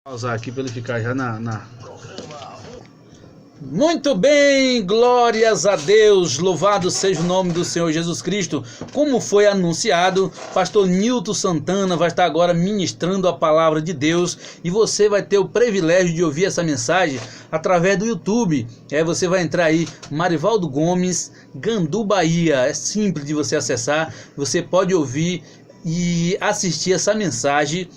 Pausar aqui para ele ficar já na... Muito bem, glórias a Deus, louvado seja o nome do Senhor Jesus Cristo. Como foi anunciado, pastor Nilton Santana vai estar agora ministrando a palavra de Deus e você vai ter o privilégio de ouvir essa mensagem através do YouTube. Você vai entrar aí, Marivaldo Gomes, Gandu, Bahia. É simples de você acessar, você pode ouvir e assistir essa mensagem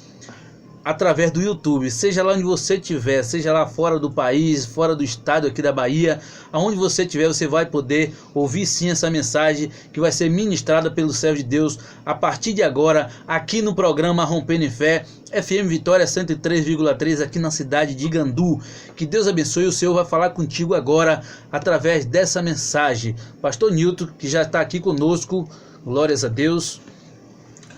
através do YouTube, seja lá onde você estiver, seja lá fora do país, fora do estado aqui da Bahia, aonde você estiver, você vai poder ouvir sim essa mensagem que vai ser ministrada pelo servo de Deus a partir de agora, aqui no programa Rompendo em Fé, FM Vitória 103,3 aqui na cidade de Gandu. Que Deus abençoe, o Senhor vai falar contigo agora através dessa mensagem. Pastor Nilton, que já está aqui conosco, glórias a Deus,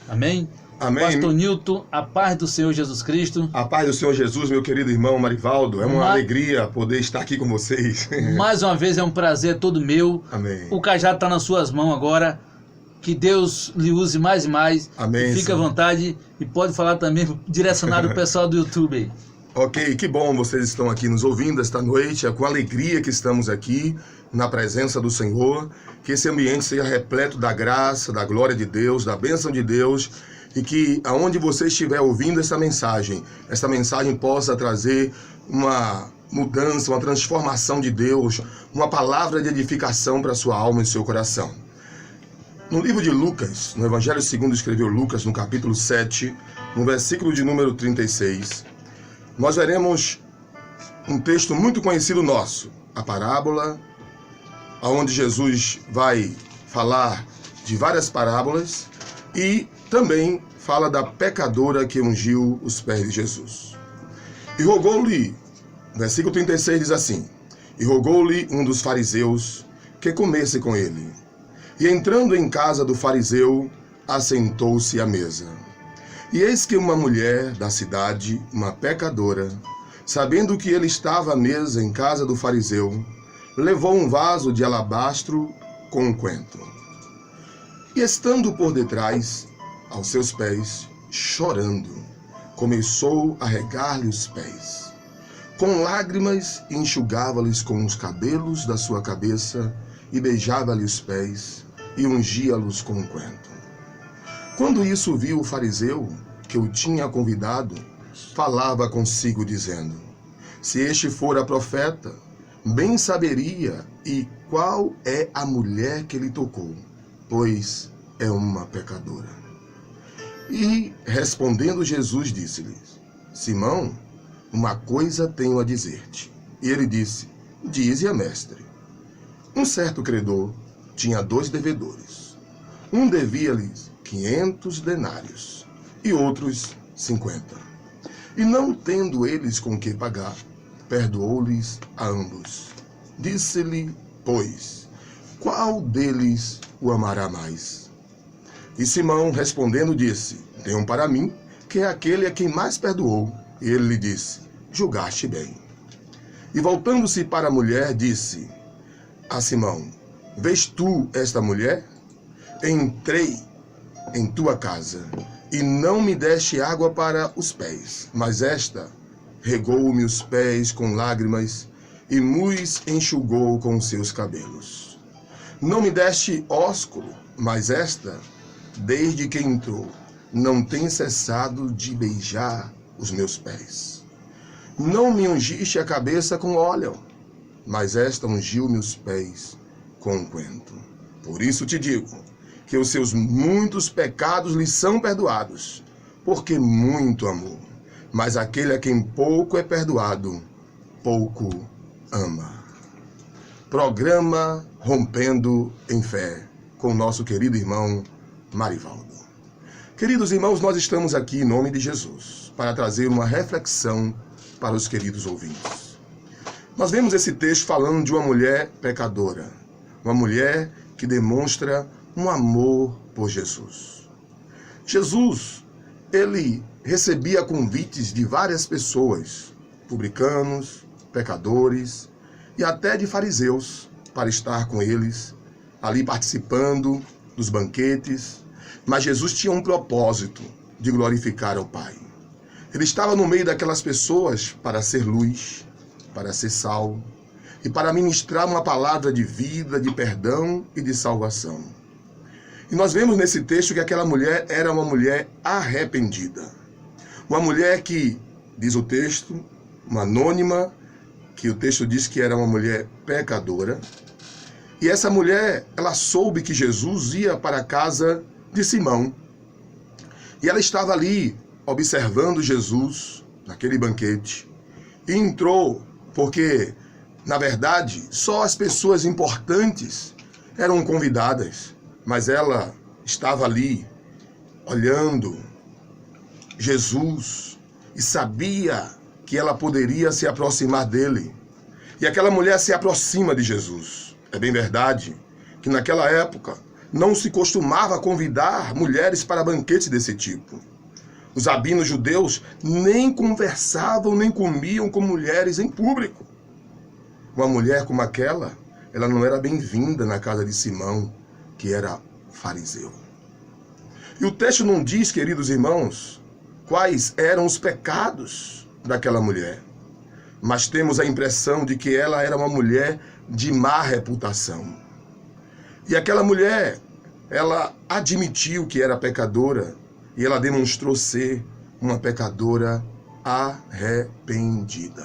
amém. Amém. Pastor Nilton, a paz do Senhor Jesus Cristo. A paz do Senhor Jesus, meu querido irmão Marivaldo. É uma alegria poder estar aqui com vocês. Mais uma vez é um prazer todo meu. Amém. O cajado está nas suas mãos agora. Que Deus lhe use mais e mais. Amém. Fique à vontade e pode falar também direcionado ao pessoal do YouTube aí. Ok, que bom vocês estão aqui nos ouvindo esta noite. É com alegria que estamos aqui na presença do Senhor. Que esse ambiente seja repleto da graça, da glória de Deus, da bênção de Deus. E que aonde você estiver ouvindo essa mensagem possa trazer uma mudança, uma transformação de Deus, uma palavra de edificação para a sua alma e seu coração. No livro de Lucas, no Evangelho segundo escreveu Lucas, no capítulo 7, no versículo de número 36, nós veremos um texto muito conhecido nosso, a parábola, onde Jesus vai falar de várias parábolas e também fala da pecadora que ungiu os pés de Jesus. E rogou-lhe, versículo 36 diz assim, e rogou-lhe um dos fariseus que comesse com ele. E entrando em casa do fariseu, assentou-se à mesa. E eis que uma mulher da cidade, uma pecadora, sabendo que ele estava à mesa em casa do fariseu, levou um vaso de alabastro com unguento. E estando por detrás, aos seus pés, chorando, começou a regar-lhe os pés. Com lágrimas enxugava-lhes com os cabelos da sua cabeça e beijava-lhe os pés e ungia-los com unguento. Quando isso viu o fariseu, que o tinha convidado, falava consigo dizendo, se este fora profeta, bem saberia e qual é a mulher que lhe tocou, pois é uma pecadora. E, respondendo Jesus, disse-lhes, Simão, uma coisa tenho a dizer-te. E ele disse, dize-a, mestre. Um certo credor tinha 2 devedores. Um devia-lhes 500 denários e outros 50. E não tendo eles com que pagar, perdoou-lhes a ambos. Disse-lhe, pois, qual deles o amará mais? E Simão, respondendo, disse, tem um para mim, que é aquele a quem mais perdoou. E ele lhe disse, julgaste bem. E voltando-se para a mulher, disse a Simão, vês tu esta mulher? Entrei em tua casa, e não me deste água para os pés, mas esta regou-me os pés com lágrimas, e muis enxugou com seus cabelos. Não me deste ósculo, mas esta, desde que entrou, não tem cessado de beijar os meus pés. Não me ungiste a cabeça com óleo, mas esta ungiu meus pés com unguento. Por isso te digo, que os seus muitos pecados lhe são perdoados, porque muito amou. Mas aquele a quem pouco é perdoado, pouco ama. Programa Rompendo em Fé, com o nosso querido irmão Marivaldo. Queridos irmãos, nós estamos aqui em nome de Jesus para trazer uma reflexão para os queridos ouvintes. Nós vemos esse texto falando de uma mulher pecadora, uma mulher que demonstra um amor por Jesus. Jesus, ele recebia convites de várias pessoas, publicanos, pecadores e até de fariseus, para estar com eles, ali participando dos banquetes. Mas Jesus tinha um propósito de glorificar ao Pai. Ele estava no meio daquelas pessoas para ser luz, para ser sal e para ministrar uma palavra de vida, de perdão e de salvação. E nós vemos nesse texto que aquela mulher era uma mulher arrependida. Uma mulher que, diz o texto, uma anônima, que o texto diz que era uma mulher pecadora. E essa mulher, ela soube que Jesus ia para a casa de Simão. E ela estava ali observando Jesus naquele banquete. E entrou porque, na verdade, só as pessoas importantes eram convidadas. Mas ela estava ali olhando Jesus e sabia que ela poderia se aproximar dele. E aquela mulher se aproxima de Jesus. É bem verdade que naquela época não se costumava convidar mulheres para banquetes desse tipo. Os rabinos judeus nem conversavam nem comiam com mulheres em público. Uma mulher como aquela, ela não era bem-vinda na casa de Simão, que era fariseu. E o texto não diz, queridos irmãos, quais eram os pecados daquela mulher, mas temos a impressão de que ela era uma mulher de má reputação. E aquela mulher, ela admitiu que era pecadora e ela demonstrou ser uma pecadora arrependida.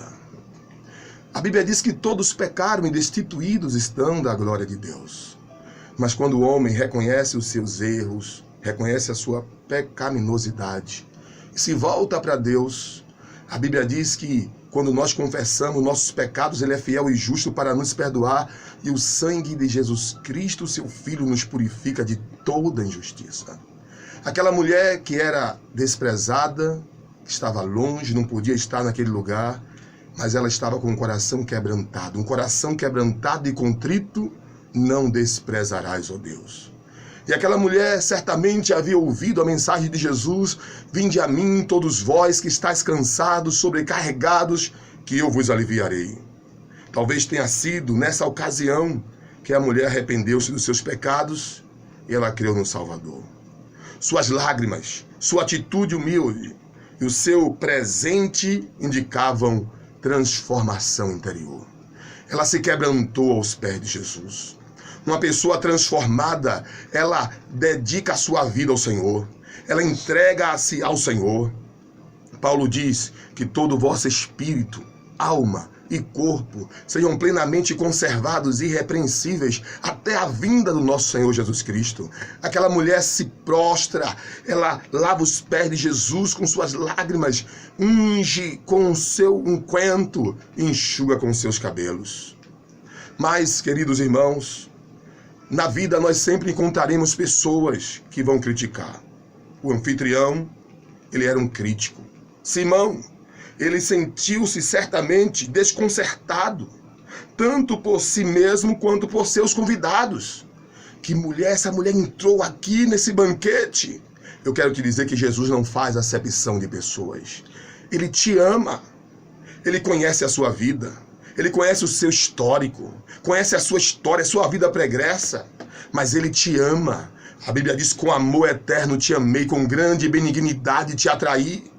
A Bíblia diz que todos pecaram e destituídos estão da glória de Deus. Mas quando o homem reconhece os seus erros, reconhece a sua pecaminosidade e se volta para Deus, a Bíblia diz que quando nós confessamos nossos pecados, Ele é fiel e justo para nos perdoar e o sangue de Jesus Cristo, seu Filho, nos purifica de toda injustiça. Aquela mulher que era desprezada, que estava longe, não podia estar naquele lugar, mas ela estava com o coração quebrantado. Um coração quebrantado e contrito não desprezarás, ó Deus. E aquela mulher certamente havia ouvido a mensagem de Jesus: vinde a mim todos vós que estáis cansados, sobrecarregados, que eu vos aliviarei. Talvez tenha sido nessa ocasião que a mulher arrependeu-se dos seus pecados e ela creu no Salvador. Suas lágrimas, sua atitude humilde e o seu presente indicavam transformação interior. Ela se quebrantou aos pés de Jesus. Uma pessoa transformada, ela dedica a sua vida ao Senhor. Ela entrega-se ao Senhor. Paulo diz que todo o vosso espírito, alma e corpo sejam plenamente conservados e irrepreensíveis até a vinda do nosso Senhor Jesus Cristo. Aquela mulher se prostra, ela lava os pés de Jesus com suas lágrimas, unge com o seu unguento e enxuga com seus cabelos. Mas, queridos irmãos, na vida nós sempre encontraremos pessoas que vão criticar. O anfitrião, ele era um crítico. Simão, ele sentiu-se certamente desconcertado, tanto por si mesmo quanto por seus convidados. Que mulher, essa mulher entrou aqui nesse banquete. Eu quero te dizer que Jesus não faz acepção de pessoas. Ele te ama. Ele conhece a sua vida. Ele conhece o seu histórico. Conhece a sua história, a sua vida pregressa. Mas ele te ama. A Bíblia diz: com amor eterno te amei, com grande benignidade te atraí.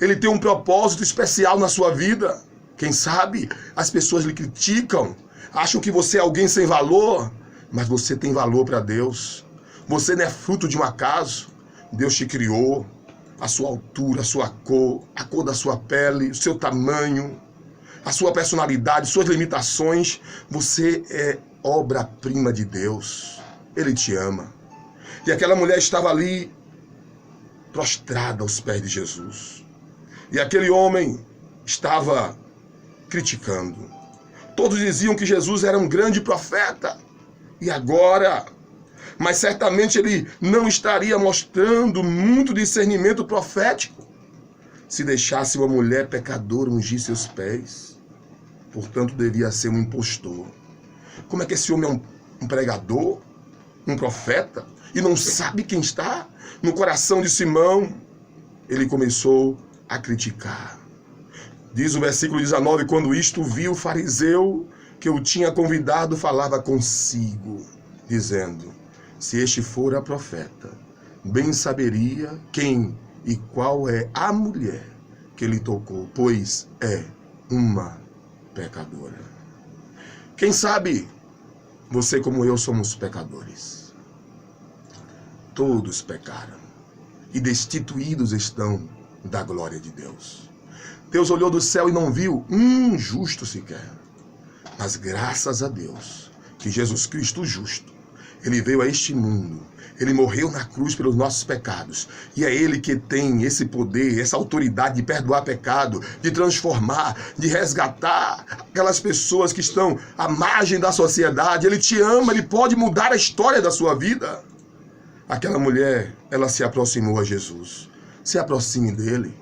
Ele tem um propósito especial na sua vida. Quem sabe as pessoas lhe criticam, acham que você é alguém sem valor, mas você tem valor para Deus. Você não é fruto de um acaso. Deus te criou, a sua altura, a sua cor, a cor da sua pele, o seu tamanho, a sua personalidade, suas limitações. Você é obra-prima de Deus. Ele te ama. E aquela mulher estava ali, prostrada aos pés de Jesus. E aquele homem estava criticando. Todos diziam que Jesus era um grande profeta. E agora? Mas certamente ele não estaria mostrando muito discernimento profético se deixasse uma mulher pecadora ungir seus pés. Portanto, devia ser um impostor. Como é que esse homem é um pregador, um profeta, e não sabe quem está no coração de Simão? Ele começou a criticar. Diz o versículo 19: quando isto viu o fariseu que o tinha convidado, falava consigo, dizendo: se este fora profeta, bem saberia quem e qual é a mulher que lhe tocou, pois é uma pecadora. Quem sabe você como eu somos pecadores. Todos pecaram e destituídos estão da glória de Deus. Deus olhou do céu e não viu um justo sequer. Mas graças a Deus que Jesus Cristo, o justo, ele veio a este mundo. Ele morreu na cruz pelos nossos pecados. E é Ele que tem esse poder, essa autoridade de perdoar pecado, de transformar, de resgatar aquelas pessoas que estão à margem da sociedade. Ele te ama, Ele pode mudar a história da sua vida. Aquela mulher, ela se aproximou a Jesus. Se aproxime dEle.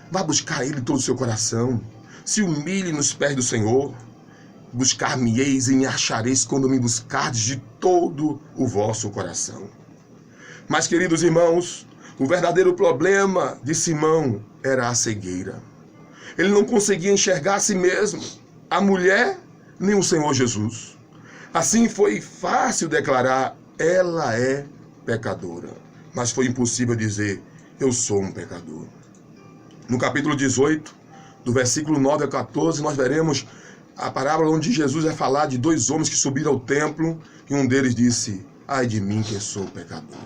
Vá buscar Ele todo o seu coração. Se humilhe nos pés do Senhor. Buscar-me-eis e me achareis quando me buscardes de todo o vosso coração. Mas, queridos irmãos, o verdadeiro problema de Simão era a cegueira. Ele não conseguia enxergar a si mesmo, a mulher, nem o Senhor Jesus. Assim foi fácil declarar, ela é pecadora. Mas foi impossível dizer, eu sou um pecador. No capítulo 18, do versículo 9 a 14, nós veremos a parábola onde Jesus vai falar de dois homens que subiram ao templo e um deles disse, ai de mim que sou pecador.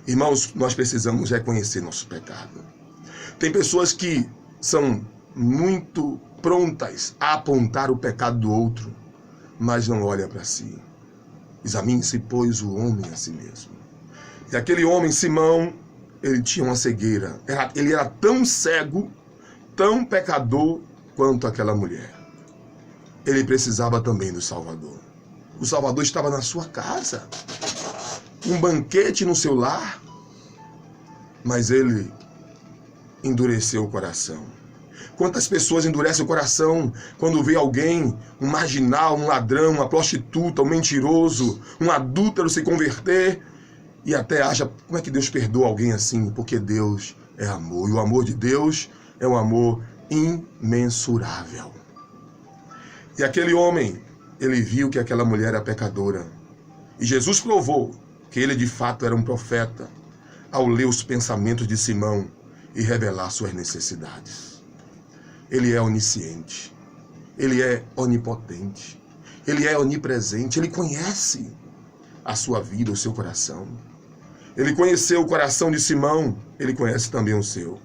Irmãos, nós precisamos reconhecer nosso pecado. Tem pessoas que são muito prontas a apontar o pecado do outro, mas não olha para si. Examine-se, pois, o homem a si mesmo. E aquele homem, Simão, ele tinha uma cegueira. Ele era tão cego, tão pecador quanto aquela mulher. Ele precisava também do Salvador. O Salvador estava na sua casa. Um banquete no seu lar. Mas ele endureceu o coração. Quantas pessoas endurecem o coração quando vê alguém, um marginal, um ladrão, uma prostituta, um mentiroso, um adúltero se converter e até acha, como é que Deus perdoa alguém assim? Porque Deus é amor. E o amor de Deus é um amor imensurável. E aquele homem, ele viu que aquela mulher era pecadora. E Jesus provou que ele de fato era um profeta ao ler os pensamentos de Simão e revelar suas necessidades. Ele é onisciente. Ele é onipotente. Ele é onipresente. Ele conhece a sua vida, o seu coração. Ele conheceu o coração de Simão. Ele conhece também o seu.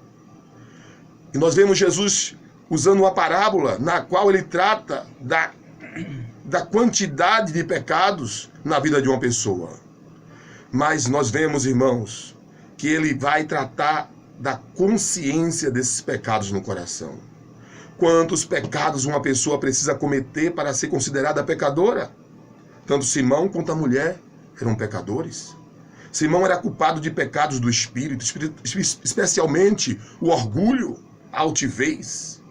E nós vemos Jesus usando uma parábola na qual ele trata da quantidade de pecados na vida de uma pessoa. Mas nós vemos, irmãos, que ele vai tratar da consciência desses pecados no coração. Quantos pecados uma pessoa precisa cometer para ser considerada pecadora? Tanto Simão quanto a mulher eram pecadores. Simão era culpado de pecados do espírito, especialmente o orgulho, a altivez,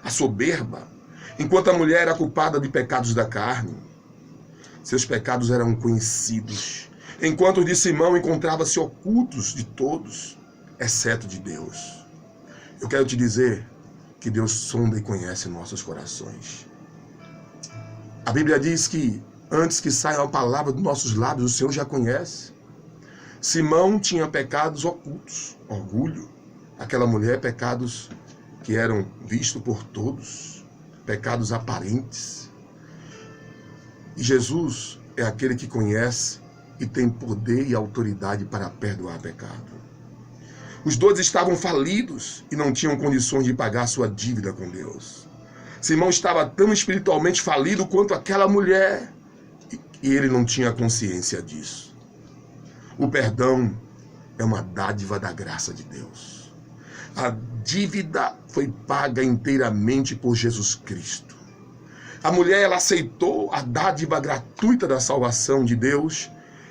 a soberba, enquanto a mulher era culpada de pecados da carne. Seus pecados eram conhecidos, enquanto os de Simão encontravam-se ocultos de todos, exceto de Deus. Eu quero te dizer que Deus sonda e conhece nossos corações. A Bíblia diz que antes que saia a palavra dos nossos lábios, o Senhor já conhece. Simão tinha pecados ocultos, orgulho. Aquela mulher, pecados que eram vistos por todos, pecados aparentes. E Jesus é aquele que conhece e tem poder e autoridade para perdoar pecado. Os dois estavam falidos e não tinham condições de pagar sua dívida com Deus. Simão estava tão espiritualmente falido quanto aquela mulher e ele não tinha consciência disso. O perdão é uma dádiva da graça de Deus. A dívida foi paga inteiramente por Jesus Cristo. A mulher, ela aceitou a dádiva gratuita da salvação de Deus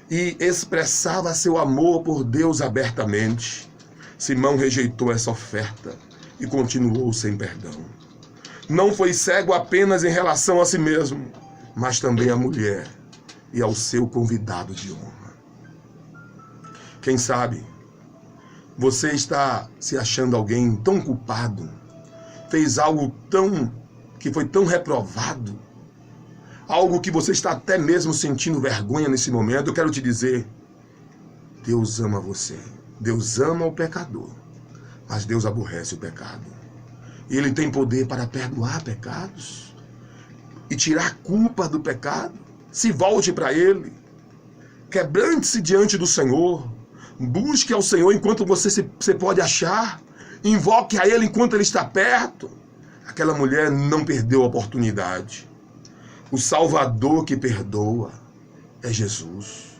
e expressava seu amor por Deus abertamente. Simão rejeitou essa oferta e continuou sem perdão. Não foi cego apenas em relação a si mesmo, mas também à mulher e ao seu convidado de honra. Quem sabe você está se achando alguém tão culpado, fez algo que foi tão reprovado, algo que você está até mesmo sentindo vergonha nesse momento. Eu quero te dizer, Deus ama você. Deus ama o pecador. Mas Deus aborrece o pecado. Ele tem poder para perdoar pecados e tirar a culpa do pecado. Se volte para Ele. Quebrante-se diante do Senhor. Busque ao Senhor enquanto você pode achar. Invoque a Ele enquanto Ele está perto. Aquela mulher não perdeu a oportunidade. O Salvador que perdoa é Jesus.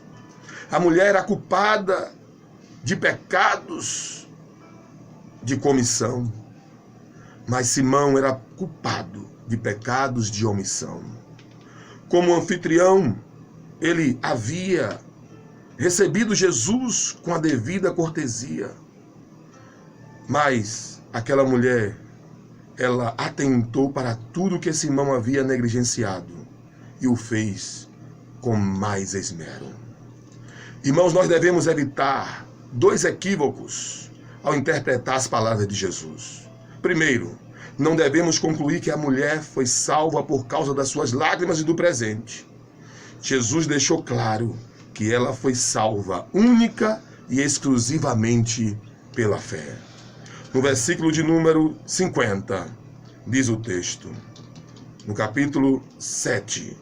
A mulher era culpada de pecados de comissão, mas Simão era culpado de pecados de omissão. Como anfitrião, ele havia recebido Jesus com a devida cortesia, mas aquela mulher, ela atentou para tudo que Simão havia negligenciado e o fez com mais esmero. Irmãos, nós devemos evitar 2 equívocos ao interpretar as palavras de Jesus. Primeiro, não devemos concluir que a mulher foi salva por causa das suas lágrimas e do presente. Jesus deixou claro que ela foi salva única e exclusivamente pela fé. No versículo de número 50, diz o texto, no capítulo 7,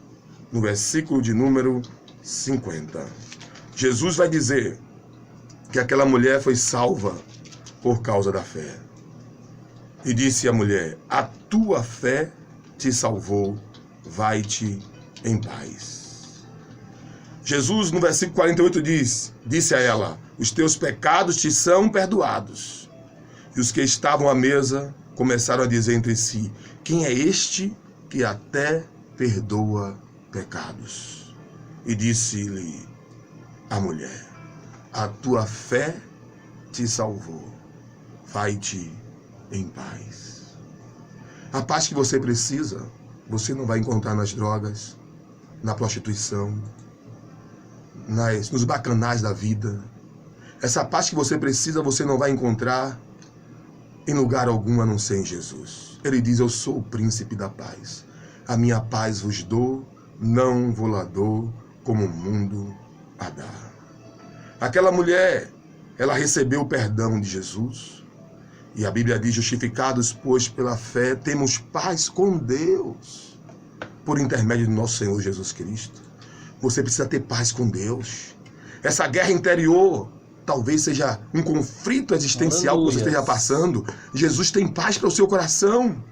no versículo de número 50, Jesus vai dizer que aquela mulher foi salva por causa da fé. E disse a mulher: a tua fé te salvou, vai-te em paz. Jesus, no versículo 48, disse a ela: os teus pecados te são perdoados. E os que estavam à mesa começaram a dizer entre si: quem é este que até perdoa pecados? E disse-lhe a mulher: a tua fé te salvou, vai-te em paz. A paz que você precisa, você não vai encontrar nas drogas, na prostituição, nos bacanais da vida. Essa paz que você precisa, você não vai encontrar em lugar algum a não ser em Jesus. Ele diz: eu sou o príncipe da paz. A minha paz vos dou, não vou-la dou como o mundo a dá. Aquela mulher, ela recebeu o perdão de Jesus. E a Bíblia diz: justificados, pois, pela fé, temos paz com Deus, por intermédio do nosso Senhor Jesus Cristo. Você precisa ter paz com Deus. Essa guerra interior talvez seja um conflito existencial que você esteja passando. Jesus tem paz para o seu coração.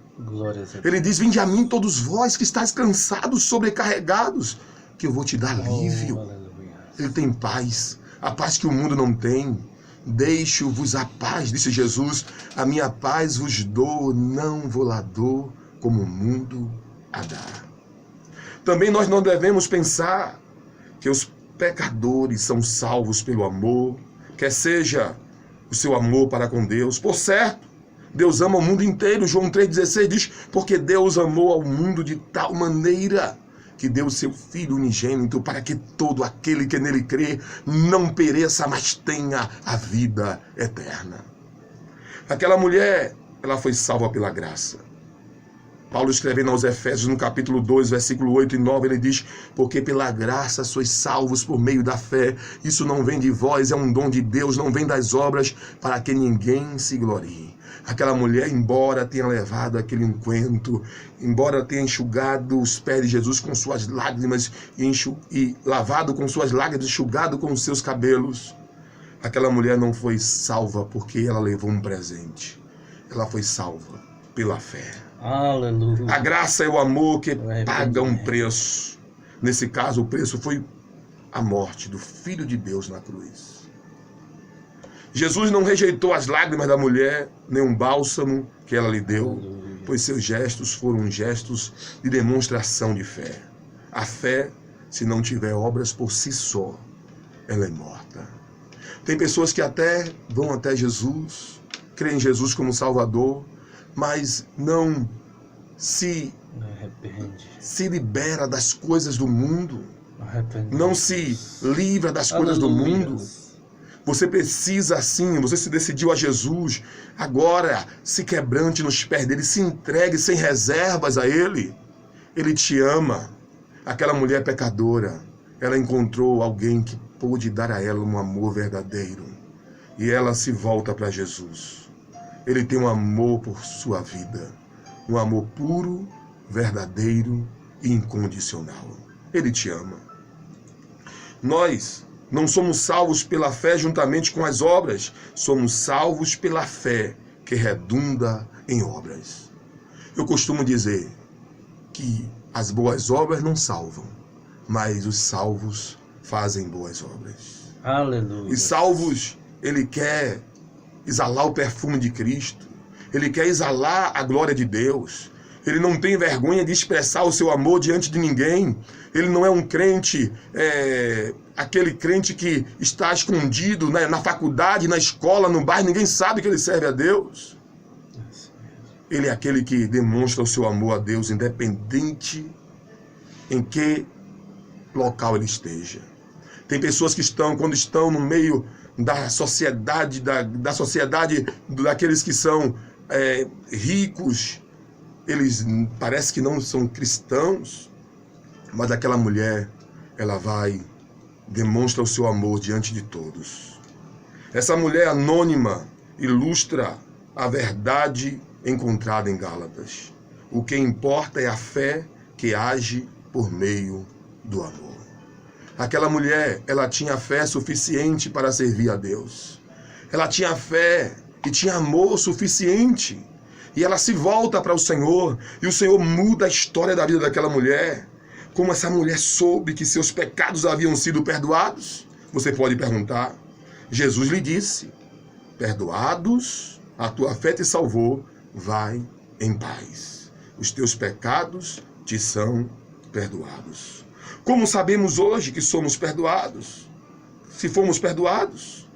Ele diz: vinde a mim todos vós que estáis cansados, sobrecarregados, que eu vou te dar alívio. Ele tem paz, a paz que o mundo não tem. Deixo-vos a paz, disse Jesus, a minha paz vos dou, não vou-la dou como o mundo a dá. Também nós não devemos pensar que os pecadores são salvos pelo amor, quer seja o seu amor para com Deus. Por certo, Deus ama o mundo inteiro. João 3,16 diz: porque Deus amou ao mundo de tal maneira que deu o seu Filho unigênito, para que todo aquele que nele crê não pereça, mas tenha a vida eterna. Aquela mulher, ela foi salva pela graça. Paulo, escrevendo aos Efésios, no capítulo 2, versículo 8 e 9, ele diz: porque pela graça sois salvos por meio da fé. Isso não vem de vós, é um dom de Deus, não vem das obras, para que ninguém se glorie. Aquela mulher, embora tenha levado aquele unguento, embora tenha enxugado os pés de Jesus com suas lágrimas e lavado com suas lágrimas, enxugado com os seus cabelos, aquela mulher não foi salva porque ela levou um presente. Ela foi salva pela fé. Aleluia. A graça é o amor que paga um preço. Nesse caso, o preço foi a morte do Filho de Deus na cruz. Jesus não rejeitou as lágrimas da mulher, nem um bálsamo que ela lhe deu, pois seus gestos foram gestos de demonstração de fé. A fé, se não tiver obras por si só, ela é morta. Tem pessoas que até vão até Jesus, creem em Jesus como Salvador, mas não se libera das coisas do mundo, não se livra das coisas do mundo. Você precisa assim, você se decidiu a Jesus, agora se quebrante nos pés dele, se entregue sem reservas a ele. Ele te ama. Aquela mulher pecadora, ela encontrou alguém que pôde dar a ela um amor verdadeiro. E ela se volta para Jesus. Ele tem um amor por sua vida. Um amor puro, verdadeiro e incondicional. Ele te ama. Nós não somos salvos pela fé juntamente com as obras. Somos salvos pela fé que redunda em obras. Eu costumo dizer que as boas obras não salvam, mas os salvos fazem boas obras. Aleluia. E salvos, ele quer exalar o perfume de Cristo. Ele quer exalar a glória de Deus. Ele não tem vergonha de expressar o seu amor diante de ninguém. Ele não é um crente, aquele crente que está escondido na faculdade, na escola, no bairro, ninguém sabe que ele serve a Deus. Ele é aquele que demonstra o seu amor a Deus, independente em que local ele esteja. Tem pessoas que quando estão no meio da sociedade, daqueles que são ricos, eles parece que não são cristãos, mas aquela mulher, ela demonstra o seu amor diante de todos. Essa mulher anônima ilustra a verdade encontrada em Gálatas. O que importa é a fé que age por meio do amor. Aquela mulher, ela tinha fé suficiente para servir a Deus. Ela tinha fé e tinha amor suficiente. E ela se volta para o Senhor, e o Senhor muda a história da vida daquela mulher. Como essa mulher soube que seus pecados haviam sido perdoados? Você pode perguntar. Jesus lhe disse: perdoados, a tua fé te salvou, vai em paz. Os teus pecados te são perdoados. Como sabemos hoje que somos perdoados? Se fomos perdoados,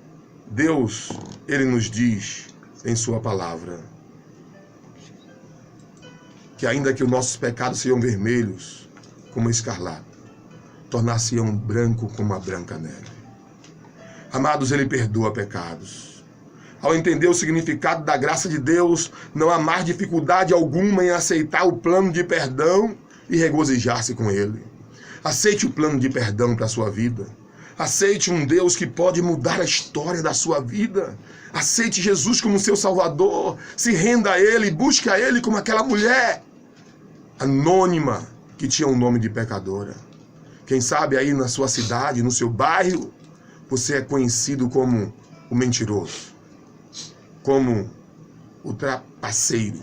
Deus, ele nos diz em sua palavra que ainda que os nossos pecados sejam vermelhos como escarlate, tornar-se-ão branco como a branca neve. Amados, ele perdoa pecados. Ao entender o significado da graça de Deus, não há mais dificuldade alguma em aceitar o plano de perdão e regozijar-se com ele. Aceite o plano de perdão para a sua vida. Aceite um Deus que pode mudar a história da sua vida. Aceite Jesus como seu Salvador. Se renda a Ele, busque a Ele como aquela mulher anônima que tinha um nome de pecadora. Quem sabe aí na sua cidade, no seu bairro, você é conhecido como o mentiroso, como o trapaceiro,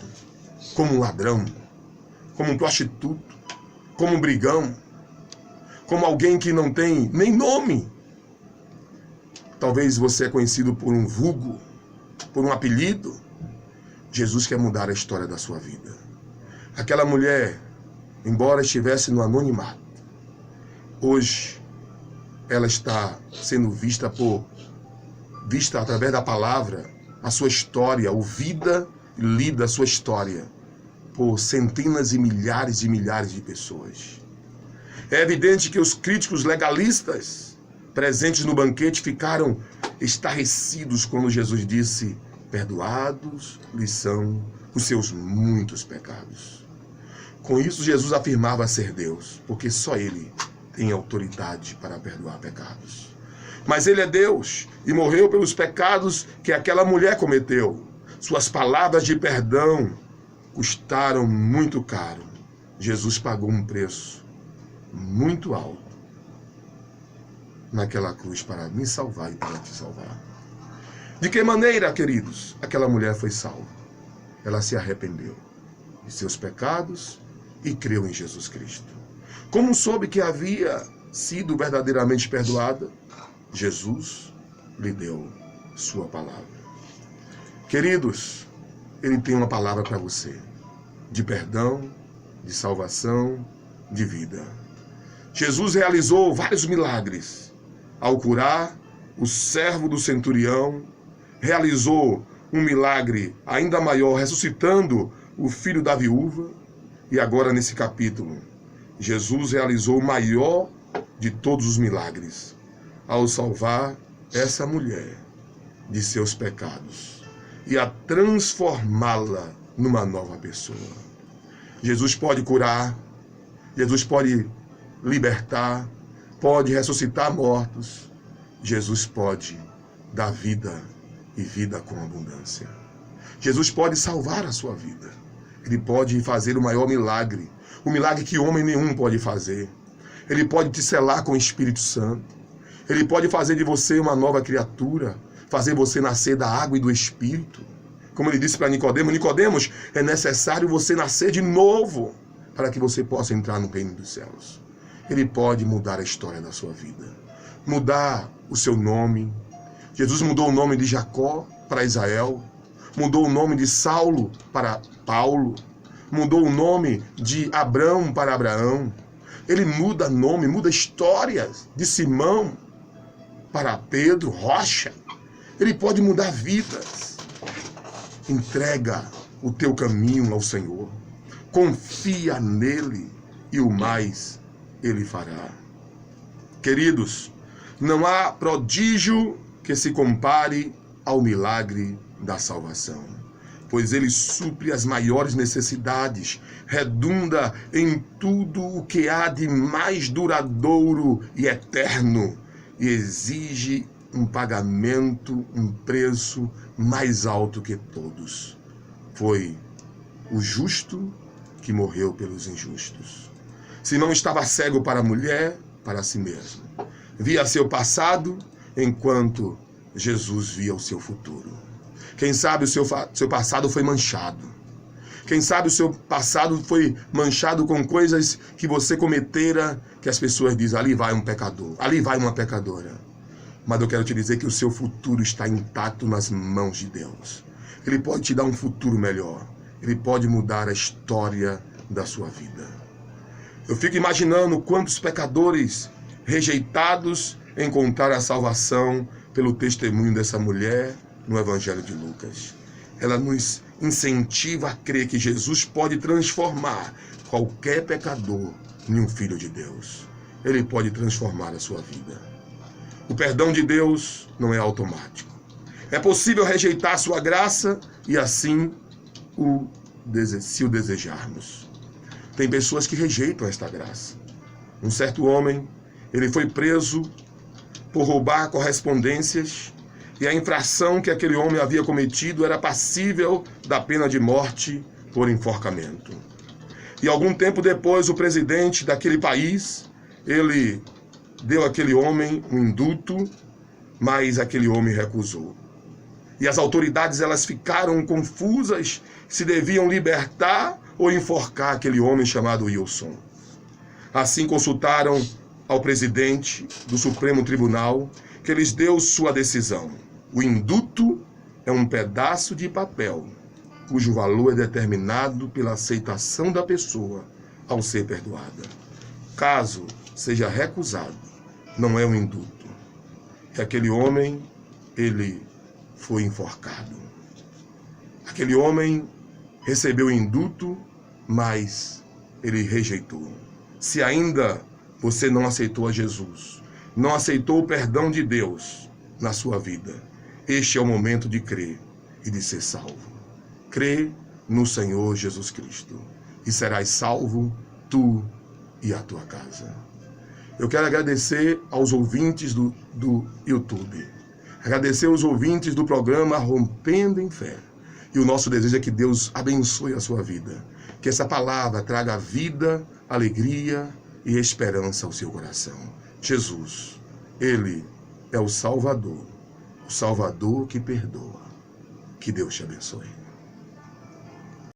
como um ladrão, como um prostituto, como um brigão, como alguém que não tem nem nome. Talvez você é conhecido por um vulgo, por um apelido. Jesus quer mudar a história da sua vida. Aquela mulher, embora estivesse no anonimato, hoje ela está sendo vista através da palavra, a sua história, ouvida e lida a sua história por centenas e milhares de pessoas. É evidente que os críticos legalistas presentes no banquete ficaram estarrecidos quando Jesus disse: perdoados lhes são os seus muitos pecados. Com isso, Jesus afirmava ser Deus, porque só Ele tem autoridade para perdoar pecados. Mas Ele é Deus e morreu pelos pecados que aquela mulher cometeu. Suas palavras de perdão custaram muito caro. Jesus pagou um preço muito alto naquela cruz para me salvar e para te salvar. De que maneira, queridos, aquela mulher foi salva? Ela se arrependeu de seus pecados e creu em Jesus Cristo. Como soube que havia sido verdadeiramente perdoada? Jesus lhe deu sua palavra. Queridos, Ele tem uma palavra para você, de perdão, de salvação, de vida. Jesus realizou vários milagres. Ao curar o servo do centurião, realizou um milagre ainda maior, ressuscitando o filho da viúva. E agora, nesse capítulo, Jesus realizou o maior de todos os milagres, ao salvar essa mulher de seus pecados e a transformá-la numa nova pessoa. Jesus pode curar, Jesus pode libertar, pode ressuscitar mortos, Jesus pode dar vida e vida com abundância. Jesus pode salvar a sua vida. Ele pode fazer o maior milagre, o milagre que homem nenhum pode fazer. Ele pode te selar com o Espírito Santo. Ele pode fazer de você uma nova criatura, fazer você nascer da água e do Espírito. Como ele disse para Nicodemos: Nicodemos, é necessário você nascer de novo para que você possa entrar no reino dos céus. Ele pode mudar a história da sua vida, mudar o seu nome. Jesus mudou o nome de Jacó para Israel, mudou o nome de Saulo para Paulo, mudou o nome de Abrão para Abraão. Ele muda nome, muda histórias, de Simão para Pedro, Rocha. Ele pode mudar vidas. Entrega o teu caminho ao Senhor. Confia nele e o mais ele fará. Queridos, não há prodígio que se compare ao milagre da salvação, pois ele supre as maiores necessidades, redunda em tudo o que há de mais duradouro e eterno e exige um pagamento, um preço mais alto que todos. Foi o justo que morreu pelos injustos. Simão estava cego para a mulher, para si mesmo. Via seu passado, enquanto Jesus via o seu futuro. Quem sabe o seu passado foi manchado. Quem sabe o seu passado foi manchado com coisas que você cometera, que as pessoas dizem: ali vai um pecador, ali vai uma pecadora. Mas eu quero te dizer que o seu futuro está intacto nas mãos de Deus. Ele pode te dar um futuro melhor. Ele pode mudar a história da sua vida. Eu fico imaginando quantos pecadores rejeitados encontraram a salvação pelo testemunho dessa mulher no Evangelho de Lucas. Ela nos incentiva a crer que Jesus pode transformar qualquer pecador em um filho de Deus. Ele pode transformar a sua vida. O perdão de Deus não é automático. É possível rejeitar a sua graça e assim se o desejarmos. Tem pessoas que rejeitam esta graça. Um certo homem, ele foi preso por roubar correspondências e a infração que aquele homem havia cometido era passível da pena de morte por enforcamento. E algum tempo depois, o presidente daquele país, ele deu àquele homem um indulto, mas aquele homem recusou. E as autoridades, elas ficaram confusas se deviam libertar ou enforcar aquele homem chamado Wilson. Assim consultaram ao presidente do Supremo Tribunal, que lhes deu sua decisão. O indulto é um pedaço de papel, cujo valor é determinado pela aceitação da pessoa ao ser perdoada. Caso seja recusado, não é um indulto. E aquele homem, ele foi enforcado. Aquele homem recebeu o indulto, mas ele rejeitou. Se ainda você não aceitou a Jesus, não aceitou o perdão de Deus na sua vida, este é o momento de crer e de ser salvo. Crê no Senhor Jesus Cristo e serás salvo, tu e a tua casa. Eu quero agradecer aos ouvintes do YouTube, agradecer aos ouvintes do programa Rompendo em Fé. E o nosso desejo é que Deus abençoe a sua vida, que essa palavra traga vida, alegria e esperança ao seu coração. Jesus, Ele é o Salvador que perdoa. Que Deus te abençoe.